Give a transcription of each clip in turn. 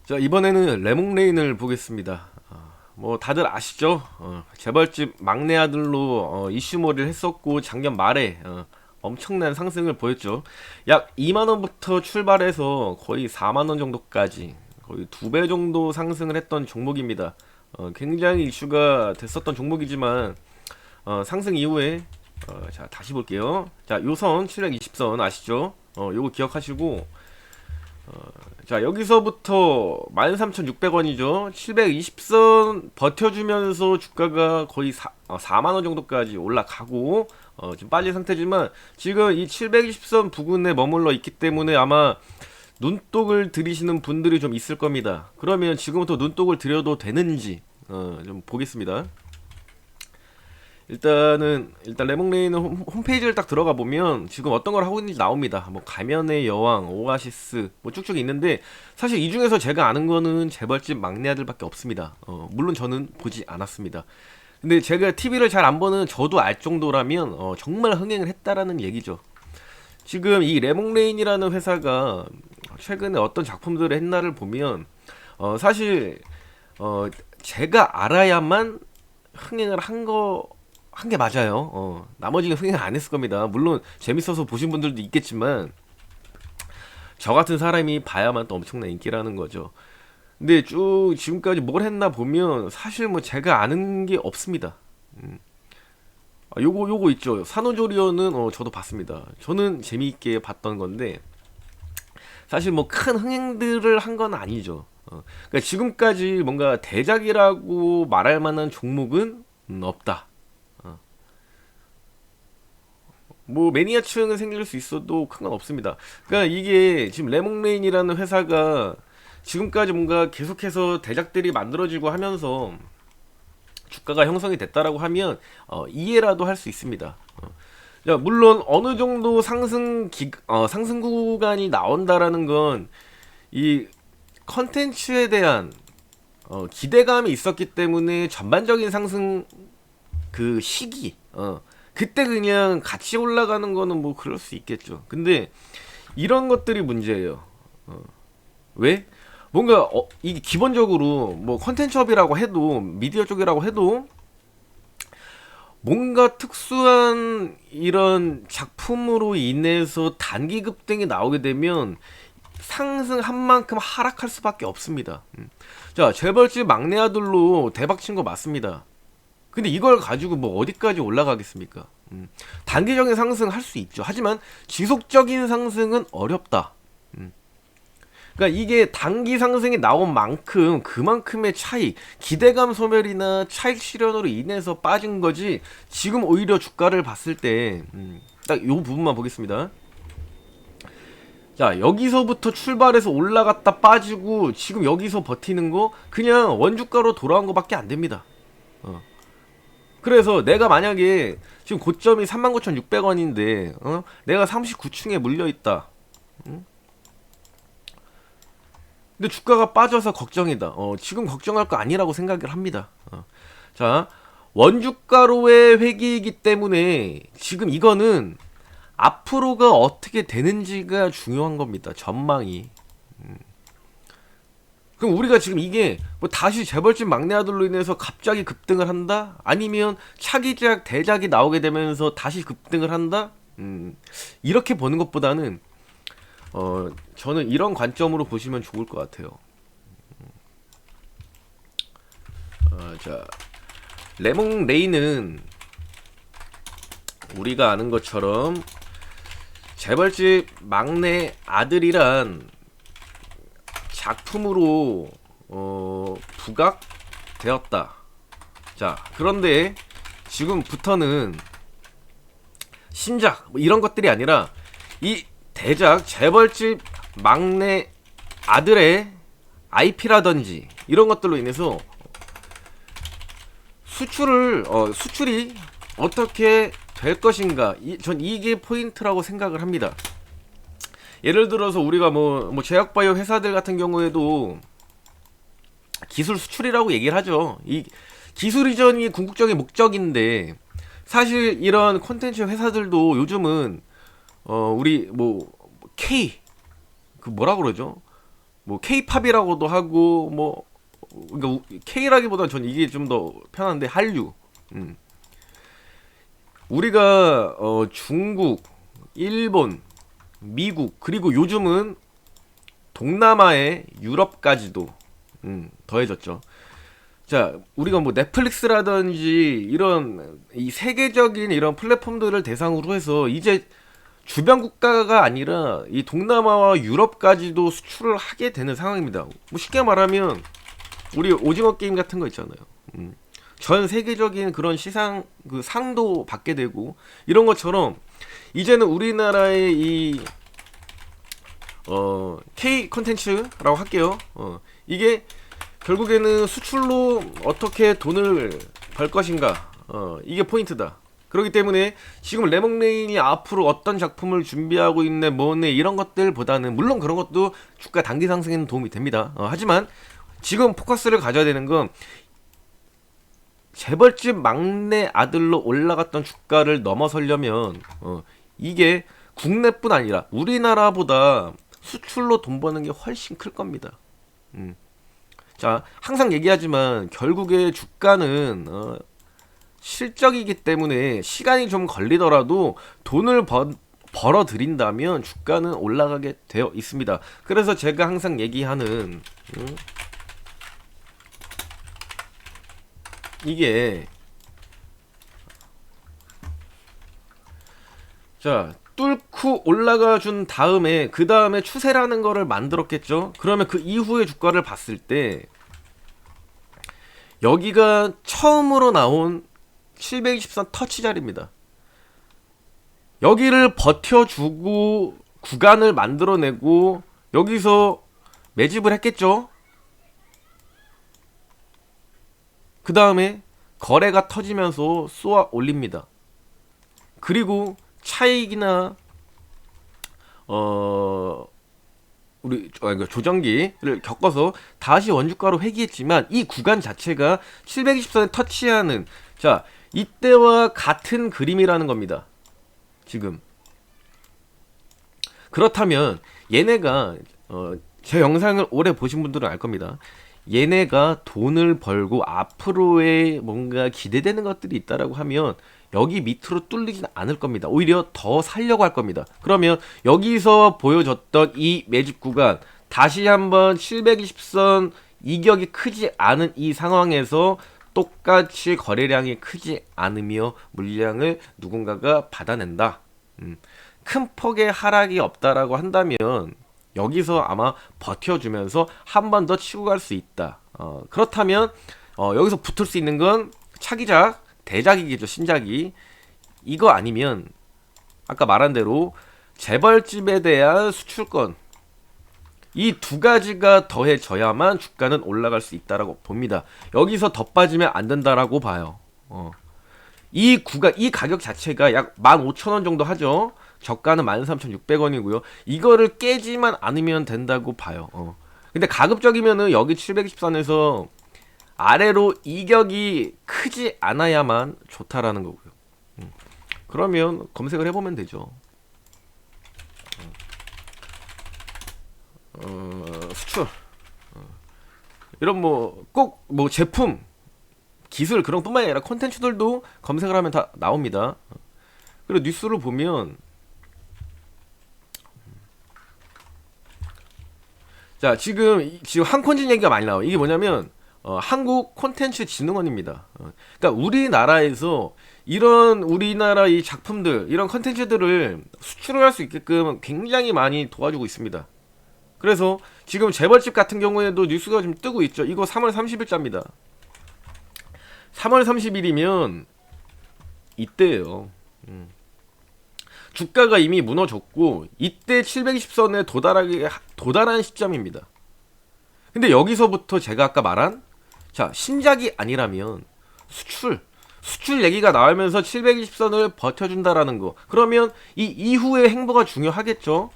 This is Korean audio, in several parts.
자, 이번에는 레몽레인을 보겠습니다. 뭐 다들 아시죠? 재벌집 막내 아들로 이슈몰이를 했었고 작년 말에 엄청난 상승을 보였죠. 약 2만 원부터 출발해서 거의 4만 원 정도까지 거의 2배 정도 상승을 했던 종목입니다. 굉장히 이슈가 됐었던 종목이지만 상승 이후에 자, 다시 볼게요. 자, 요선 720선 아시죠? 요거 기억하시고 자, 여기서부터 13,600원이죠. 720선 버텨주면서 주가가 거의 4만원 정도까지 올라가고, 지금 빠진 상태지만, 지금 이 720선 부근에 머물러 있기 때문에 아마 눈독을 들이시는 분들이 좀 있을 겁니다. 그러면 지금부터 눈독을 들여도 되는지, 좀 보겠습니다. 일단 레몽레인은 홈페이지를 딱 들어가 보면 지금 어떤 걸 하고 있는지 나옵니다. 뭐 가면의 여왕, 오아시스 뭐 쭉쭉 있는데 사실 이 중에서 제가 아는 거는 재벌집 막내 아들밖에 없습니다. 물론 저는 보지 않았습니다. 근데 제가 TV를 잘 안 보는 저도 알 정도라면 정말 흥행을 했다라는 얘기죠. 지금 이 레몽레인이라는 회사가 최근에 어떤 작품들을 했나를 보면 사실 제가 알아야만 흥행을 한 게 맞아요. 나머지는 흥행 안 했을 겁니다. 물론 재밌어서 보신 분들도 있겠지만 저 같은 사람이 봐야만 또 엄청난 인기라는 거죠. 근데 쭉 지금까지 뭘 했나 보면 사실 뭐 제가 아는 게 없습니다. 요거 있죠. 산후조리원은 저도 봤습니다. 저는 재미있게 봤던 건데 사실 뭐 큰 흥행들을 한 건 아니죠. 그러니까 지금까지 뭔가 대작이라고 말할 만한 종목은 없다. 뭐 매니아층은 생길 수 있어도 큰 건 없습니다. 그러니까 이게 지금 레몽레인이라는 회사가 지금까지 뭔가 계속해서 대작들이 만들어지고 하면서 주가가 형성이 됐다라고 하면 이해라도 할 수 있습니다. 자, 물론 어느 정도 상승 구간이 나온다라는 건 이 컨텐츠에 대한 기대감이 있었기 때문에 전반적인 상승 그 시기 그때 그냥 같이 올라가는 거는 뭐 그럴 수 있겠죠. 근데 이런 것들이 문제예요. 왜? 뭔가 이게 기본적으로 뭐 컨텐츠업이라고 해도 미디어 쪽이라고 해도 뭔가 특수한 이런 작품으로 인해서 단기 급등이 나오게 되면 상승한 만큼 하락할 수밖에 없습니다. 자, 재벌집 막내 아들로 대박 친 거 맞습니다. 근데 이걸 가지고 뭐 어디까지 올라가겠습니까? 단기적인 상승 할 수 있죠. 하지만 지속적인 상승은 어렵다. 그러니까 이게 단기 상승이 나온 만큼 그만큼의 차익, 기대감 소멸이나 차익 실현으로 인해서 빠진 거지. 지금 오히려 주가를 봤을 때, 딱 요 부분만 보겠습니다. 자, 여기서부터 출발해서 올라갔다 빠지고 지금 여기서 버티는 거 그냥 원주가로 돌아온 거밖에 안 됩니다. 그래서 내가 만약에 지금 고점이 39,600원인데 내가 39층에 물려있다. 근데 주가가 빠져서 걱정이다. 지금 걱정할 거 아니라고 생각을 합니다. 자, 원주가로의 회귀이기 때문에 지금 이거는 앞으로가 어떻게 되는지가 중요한 겁니다. 전망이. 그럼 우리가 지금 이게 뭐 다시 재벌집 막내 아들로 인해서 갑자기 급등을 한다? 아니면 차기작 대작이 나오게 되면서 다시 급등을 한다? 이렇게 보는 것보다는 저는 이런 관점으로 보시면 좋을 것 같아요. 자, 레몽레인은 우리가 아는 것처럼 재벌집 막내 아들이란 작품으로 부각되었다. 자, 그런데 지금부터는 신작 뭐 이런 것들이 아니라 이 대작 재벌집 막내 아들의 IP라든지 이런 것들로 인해서 수출이 어떻게 될 것인가, 전 이게 포인트라고 생각을 합니다. 예를 들어서 우리가 뭐 제약바이오 회사들 같은 경우에도 기술 수출이라고 얘기를 하죠. 이 기술 이전이 궁극적인 목적인데 사실 이런 콘텐츠 회사들도 요즘은 우리 뭐 K 그 뭐라 그러죠? 뭐 K-팝이라고도 하고 뭐 그러니까 K라기보다는 전 이게 좀 더 편한데 한류. 우리가 중국, 일본, 미국 그리고 요즘은 동남아의 유럽까지도 더해졌죠. 자, 우리가 뭐 넷플릭스라든지 이런 이 세계적인 이런 플랫폼들을 대상으로 해서 이제 주변 국가가 아니라 이 동남아와 유럽까지도 수출을 하게 되는 상황입니다. 뭐 쉽게 말하면 우리 오징어 게임 같은 거 있잖아요. 전 세계적인 그런 시상 그 상도 받게 되고 이런 것처럼 이제는 우리나라의 이 K 컨텐츠라고 할게요. 이게 결국에는 수출로 어떻게 돈을 벌 것인가, 이게 포인트다. 그렇기 때문에 지금 레몬레인이 앞으로 어떤 작품을 준비하고 있네 뭐네 이런 것들보다는 물론 그런 것도 주가 단기 상승에는 도움이 됩니다. 하지만 지금 포커스를 가져야 되는 건 재벌집 막내 아들로 올라갔던 주가를 넘어서려면 이게 국내뿐 아니라 우리나라보다 수출로 돈 버는 게 훨씬 클 겁니다. 자, 항상 얘기하지만 결국에 주가는 실적이기 때문에 시간이 좀 걸리더라도 돈을 벌어 들인다면 주가는 올라가게 되어 있습니다. 그래서 제가 항상 얘기하는 이게 자 뚫고 올라가 준 다음에 그 다음에 추세라는 거를 만들었겠죠. 그러면 그 이후의 주가를 봤을 때 여기가 처음으로 나온 720선 터치 자리입니다. 여기를 버텨주고 구간을 만들어내고 여기서 매집을 했겠죠. 그 다음에 거래가 터지면서 쏘아 올립니다. 그리고 차익이나 우리 조정기를 겪어서 다시 원주가로 회귀했지만 이 구간 자체가 720선에 터치하는 자 이때와 같은 그림이라는 겁니다. 지금 그렇다면 얘네가 제 영상을 오래 보신 분들은 알 겁니다. 얘네가 돈을 벌고 앞으로의 뭔가 기대되는 것들이 있다라고 하면 여기 밑으로 뚫리진 않을 겁니다. 오히려 더 살려고 할 겁니다. 그러면 여기서 보여줬던 이 매집 구간 다시 한번 720선 이격이 크지 않은 이 상황에서 똑같이 거래량이 크지 않으며 물량을 누군가가 받아낸다. 큰 폭의 하락이 없다라고 한다면 여기서 아마 버텨주면서 한 번 더 치고 갈 수 있다. 그렇다면 여기서 붙을 수 있는 건 차기작, 대작이겠죠. 신작이. 이거 아니면 아까 말한 대로 재벌집에 대한 수출권 이 두 가지가 더해져야만 주가는 올라갈 수 있다라고 봅니다. 여기서 더 빠지면 안 된다라고 봐요. 이 가격 자체가 약 15,000원 정도 하죠. 저가는 13,600원이고요. 이거를 깨지만 않으면 된다고 봐요. 근데 가급적이면은 여기 720선에서 아래로 이격이 크지 않아야만 좋다라는 거고요. 그러면 검색을 해보면 되죠. 수출 이런 뭐 꼭 뭐 제품 기술 그런 뿐만 아니라 콘텐츠들도 검색을 하면 다 나옵니다. 그리고 뉴스를 보면 자 지금 한콘진 얘기가 많이 나와요. 이게 뭐냐면 한국 콘텐츠 진흥원입니다. 그러니까 우리나라에서 이런 우리나라 이 작품들 이런 콘텐츠들을 수출을 할 수 있게끔 굉장히 많이 도와주고 있습니다. 그래서 지금 재벌집 같은 경우에도 뉴스가 좀 뜨고 있죠. 이거 3월 30일자입니다. 3월 30일이면 이때예요. 주가가 이미 무너졌고 이때 720선에 도달한 시점입니다. 근데 여기서부터 제가 아까 말한 자 신작이 아니라면 수출 얘기가 나오면서 720선을 버텨준다라는 거. 그러면 이 이후의 행보가 중요하겠죠.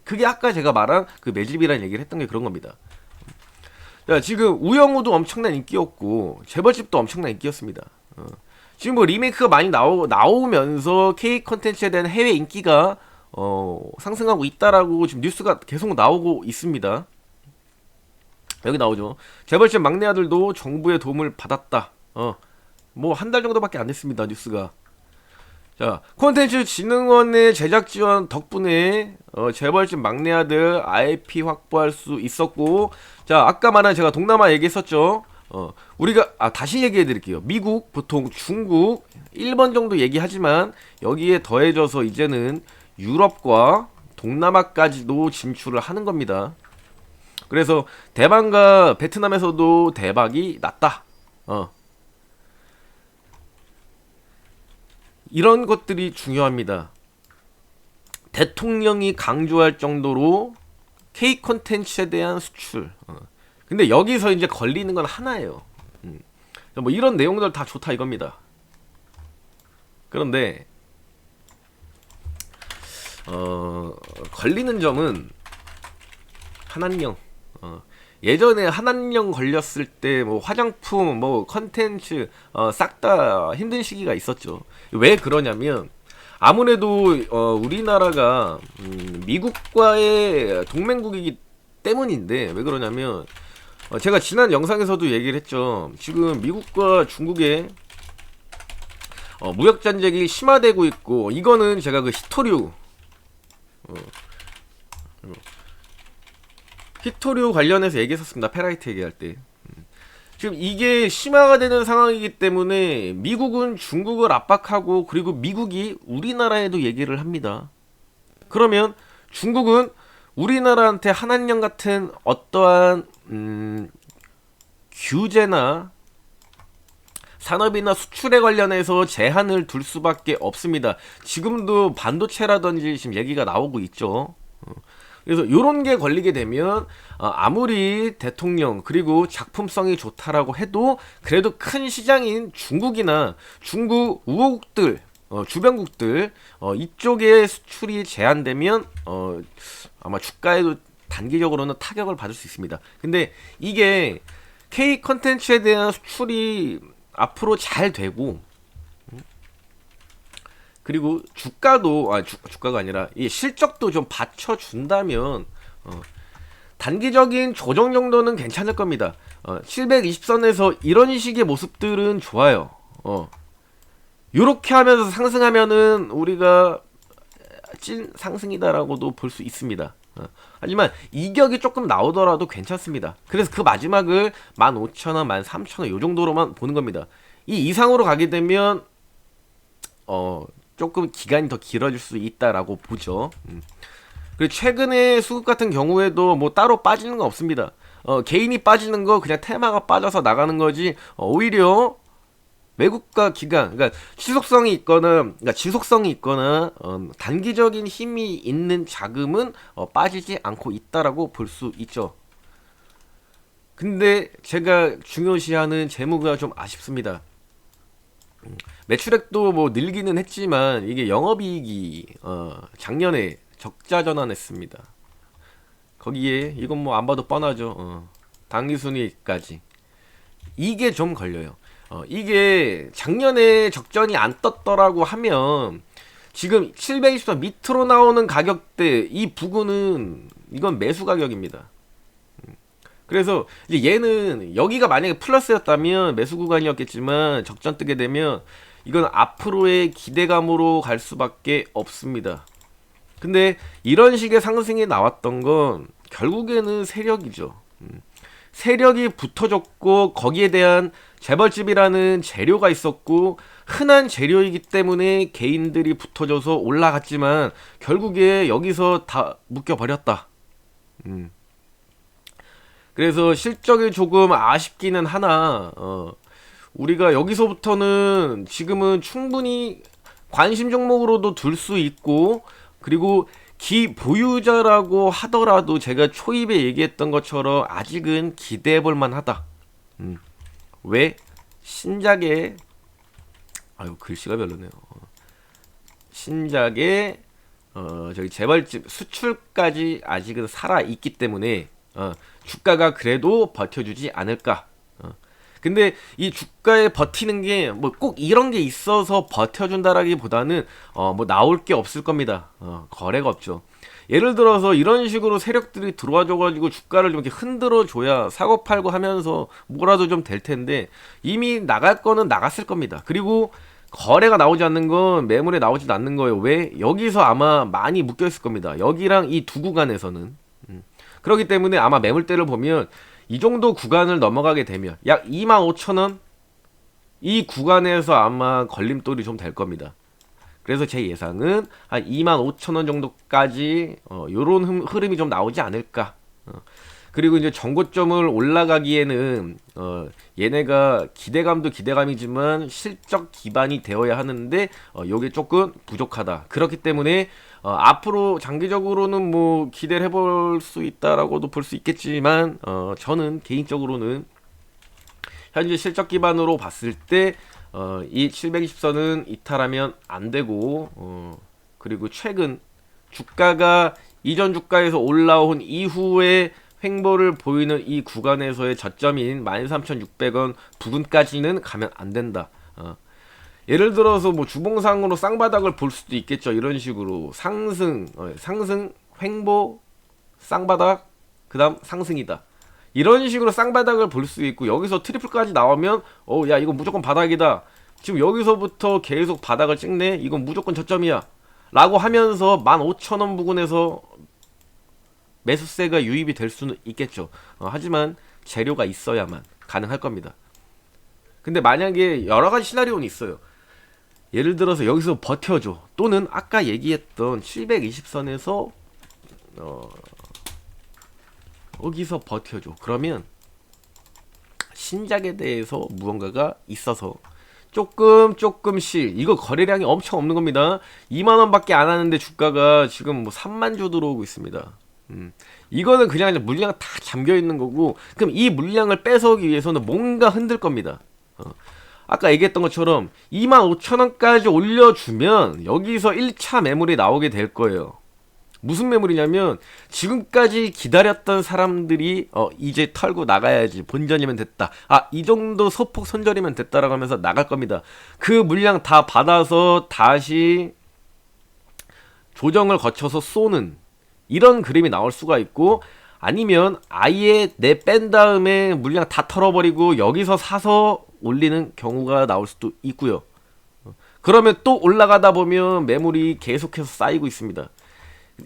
그게 아까 제가 말한 그 매집이라는 얘기를 했던 게 그런 겁니다. 자, 지금 우영우도 엄청난 인기였고 재벌집도 엄청난 인기였습니다. 지금 뭐 리메이크가 많이 나오면서 K 컨텐츠에 대한 해외 인기가 상승하고 있다라고 지금 뉴스가 계속 나오고 있습니다. 여기 나오죠. 재벌집 막내 아들도 정부의 도움을 받았다. 뭐 한 달 정도밖에 안 됐습니다. 뉴스가. 자, 콘텐츠 진흥원의 제작 지원 덕분에 재벌집 막내 아들 IP 확보할 수 있었고, 자, 아까 말한 제가 동남아 얘기했었죠. 우리가 다시 얘기해 드릴게요. 미국, 보통 중국, 일본 정도 얘기하지만 여기에 더해져서 이제는 유럽과 동남아까지도 진출을 하는 겁니다. 그래서 대만과 베트남에서도 대박이 났다. 이런 것들이 중요합니다. 대통령이 강조할 정도로 K 콘텐츠에 대한 수출. 근데 여기서 이제 걸리는 건 하나예요. 뭐 이런 내용들 다 좋다 이겁니다. 그런데 걸리는 점은 한한령. 예전에 한한령 걸렸을 때 뭐 화장품 뭐 컨텐츠 싹 다 힘든 시기가 있었죠. 왜 그러냐면 아무래도 우리나라가 미국과의 동맹국이기 때문인데, 왜 그러냐면 제가 지난 영상에서도 얘기를 했죠. 지금 미국과 중국의 무역 전쟁이 심화되고 있고, 이거는 제가 그 히토류 관련해서 얘기했었습니다. 페라이트 얘기할 때. 지금 이게 심화가 되는 상황이기 때문에 미국은 중국을 압박하고, 그리고 미국이 우리나라에도 얘기를 합니다. 그러면 중국은 우리나라한테 한한령 같은 어떠한 규제나 산업이나 수출에 관련해서 제한을 둘 수밖에 없습니다. 지금도 반도체라든지 지금 얘기가 나오고 있죠. 그래서 요런 게 걸리게 되면 아무리 대통령 그리고 작품성이 좋다라고 해도 그래도 큰 시장인 중국이나 중국 우호국들, 주변국들 이쪽에 수출이 제한되면 아마 주가에도 단기적으로는 타격을 받을 수 있습니다. 근데 이게 K 컨텐츠에 대한 수출이 앞으로 잘 되고, 그리고 주가도 주가가 아니라 이 실적도 좀 받쳐준다면 단기적인 조정 정도는 괜찮을 겁니다. 720선에서 이런 식의 모습들은 좋아요. 요렇게 하면서 상승하면은 우리가 찐 상승이다라고도 볼 수 있습니다. 하지만 이격이 조금 나오더라도 괜찮습니다. 그래서 그 마지막을 15,000원, 13,000원 요 정도로만 보는 겁니다. 이 이상으로 가게 되면 조금 기간이 더 길어질 수 있다라고 보죠. 그리고 최근에 수급 같은 경우에도 뭐 따로 빠지는 거 없습니다. 개인이 빠지는 거 그냥 테마가 빠져서 나가는 거지, 오히려 외국가 기관, 그러니까 지속성이 있거나 단기적인 힘이 있는 자금은 빠지지 않고 있다라고 볼 수 있죠. 근데 제가 중요시하는 재무가 좀 아쉽습니다. 매출액도 뭐 늘기는 했지만 이게 영업이익이 작년에 적자 전환했습니다. 거기에 이건 뭐 안 봐도 뻔하죠. 당기순이익까지 이게 좀 걸려요. 이게 작년에 적전이 안 떴더라고 하면 지금 720선 밑으로 나오는 가격대 이 부근은 이건 매수 가격입니다. 그래서 이제 얘는 여기가 만약에 플러스였다면 매수 구간이었겠지만 적전 뜨게 되면 이건 앞으로의 기대감으로 갈 수밖에 없습니다. 근데 이런 식의 상승이 나왔던 건 결국에는 세력이죠. 세력이 붙어줬고 거기에 대한 재벌집이라는 재료가 있었고 흔한 재료이기 때문에 개인들이 붙어줘서 올라갔지만 결국에 여기서 다 묶여버렸다. 그래서 실적이 조금 아쉽기는 하나, 우리가 여기서부터는 지금은 충분히 관심 종목으로도 둘 수 있고, 그리고 기보유자라고 하더라도 제가 초입에 얘기했던 것처럼 아직은 기대해 볼 만하다. 왜? 신작에 글씨가 별로네요. 신작에 저기 재벌집 수출까지 아직은 살아 있기 때문에 주가가 그래도 버텨주지 않을까. 근데 이 주가에 버티는 게 뭐 꼭 이런 게 있어서 버텨준다라기보다는 뭐 나올 게 없을 겁니다. 거래가 없죠. 예를 들어서 이런 식으로 세력들이 들어와줘가지고 주가를 좀 이렇게 흔들어줘야 사고 팔고 하면서 뭐라도 좀 될 텐데 이미 나갈 거는 나갔을 겁니다. 그리고 거래가 나오지 않는 건 매물에 나오지도 않는 거예요. 왜? 여기서 아마 많이 묶여 있을 겁니다. 여기랑 이 두 구간에서는. 그렇기 때문에 아마 매물대를 보면 이 정도 구간을 넘어가게 되면 약 25,000원 이 구간에서 아마 걸림돌이 좀 될 겁니다. 그래서 제 예상은 한 25,000원 정도까지 요런 흐름이 좀 나오지 않을까. 그리고 이제 정고점을 올라가기에는 얘네가 기대감도 기대감이지만 실적 기반이 되어야 하는데 요게 조금 부족하다. 그렇기 때문에 앞으로 장기적으로는 뭐 기대를 해볼 수 있다라고도 볼 수 있겠지만 저는 개인적으로는 현재 실적 기반으로 봤을 때 이 720선은 이탈하면 안 되고 그리고 최근 주가가 이전 주가에서 올라온 이후에 횡보를 보이는 이 구간에서의 저점인 13,600원 부근까지는 가면 안 된다. 예를 들어서 뭐 주봉상으로 쌍바닥을 볼 수도 있겠죠. 이런 식으로 상승, 상승, 횡보, 쌍바닥, 그 다음 상승이다. 이런 식으로 쌍바닥을 볼 수 있고 여기서 트리플까지 나오면 야 이거 무조건 바닥이다. 지금 여기서부터 계속 바닥을 찍네. 이건 무조건 저점이야. 라고 하면서 15,000원 부근에서 매수세가 유입이 될 수는 있겠죠. 하지만 재료가 있어야만 가능할 겁니다. 근데 만약에 여러가지 시나리오는 있어요. 예를 들어서 여기서 버텨줘. 또는 아까 얘기했던 720선에서 여기서 버텨줘. 그러면 신작에 대해서 무언가가 있어서 조금씩 이거 거래량이 엄청 없는 겁니다. 2만원 밖에 안 하는데 주가가 지금 뭐 3만 주 들어오고 있습니다. 이거는 그냥 물량 다 잠겨 있는 거고, 그럼 이 물량을 뺏어오기 위해서는 뭔가 흔들 겁니다. 아까 얘기했던 것처럼 25,000원까지 올려주면 여기서 1차 매물이 나오게 될 거예요. 무슨 매물이냐면 지금까지 기다렸던 사람들이 이제 털고 나가야지, 본전이면 됐다, 이 정도 소폭 손절이면 됐다라고 하면서 나갈 겁니다. 그 물량 다 받아서 다시 조정을 거쳐서 쏘는 이런 그림이 나올 수가 있고, 아니면 아예 내 뺀 다음에 물량 다 털어버리고 여기서 사서 올리는 경우가 나올 수도 있고요. 그러면 또 올라가다 보면 매물이 계속해서 쌓이고 있습니다.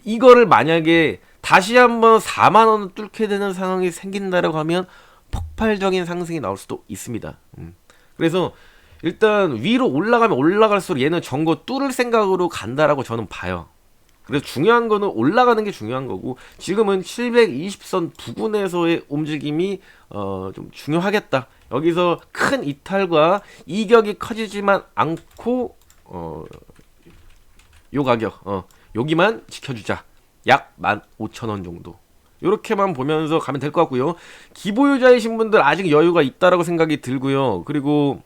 이거를 만약에 다시 한번 4만원을 뚫게 되는 상황이 생긴다라고 하면 폭발적인 상승이 나올 수도 있습니다. 그래서 일단 위로 올라가면 올라갈수록 얘는 정고 뚫을 생각으로 간다라고 저는 봐요. 그래서 중요한 거는 올라가는 게 중요한 거고, 지금은 720선 부근에서의 움직임이 좀 중요하겠다. 여기서 큰 이탈과 이격이 커지지만 않고 요 가격 여기만 지켜주자. 약 15,000원 정도. 요렇게만 보면서 가면 될 것 같고요. 기보유자이신 분들 아직 여유가 있다라고 생각이 들고요. 그리고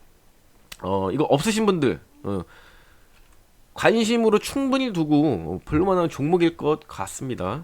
이거 없으신 분들 관심으로 충분히 두고 볼만한 종목일 것 같습니다.